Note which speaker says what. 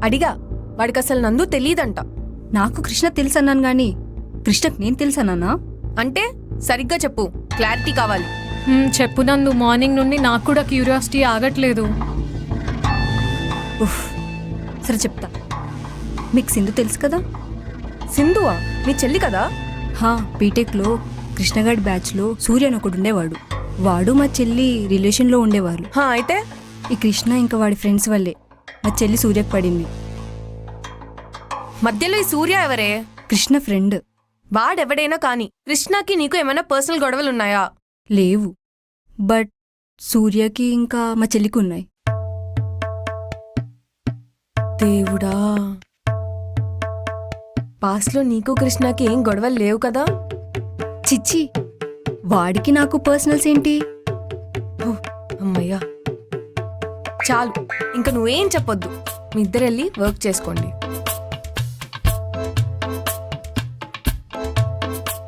Speaker 1: అడిగా, వాడికి అసలు నందు తెలీదంట.
Speaker 2: నాకు కృష్ణ తెలుసన్నాను గాని కృష్ణకు నేను తెలుసన్నానా?
Speaker 1: అంటే సరిగ్గా చెప్పు, క్లారిటీ కావాలి.
Speaker 3: చెప్పు నందు, మార్నింగ్ నుండి నాకు కూడా క్యూరియాసిటీ ఆగట్లేదు.
Speaker 2: ఉఫ్, సరే చెప్తా. మీకు సింధు తెలుసు కదా?
Speaker 1: సింధువా? నీ చెల్లి కదా?
Speaker 2: హా, బీటెక్లో కృష్ణగాడి బ్యాచ్లో సూర్య అని ఒకడు ఉండేవాడు. వాడు మా చెల్లి రిలేషన్లో ఉండేవారు.
Speaker 1: అయితే
Speaker 2: ఈ కృష్ణ ఇంకా వాడి ఫ్రెండ్స్ వల్లే మా చెల్లి సూర్యకు పడింది.
Speaker 1: మధ్యలో ఈ సూర్య ఎవరే?
Speaker 2: కృష్ణ ఫ్రెండ్.
Speaker 1: వాడెవడైనా కానీ కృష్ణకి నీకు ఏమైనా పర్సనల్ గొడవలు ఉన్నాయా?
Speaker 2: లేవు, బట్ సూర్యకి ఇంకా మా చెల్లికి ఉన్నాయి.
Speaker 1: దేవుడా, పాస్ట్లో నీకు కృష్ణకి ఏం గొడవలు లేవు కదా?
Speaker 2: చిచ్చి, వాడికి నాకు పర్సనల్స్ ఏంటి?
Speaker 1: అమ్మయ్యా, చాలు, ఇంకా నువ్వేం చెప్పొద్దు. మీ ఇద్దరెళ్ళి వర్క్ చేసుకోండి.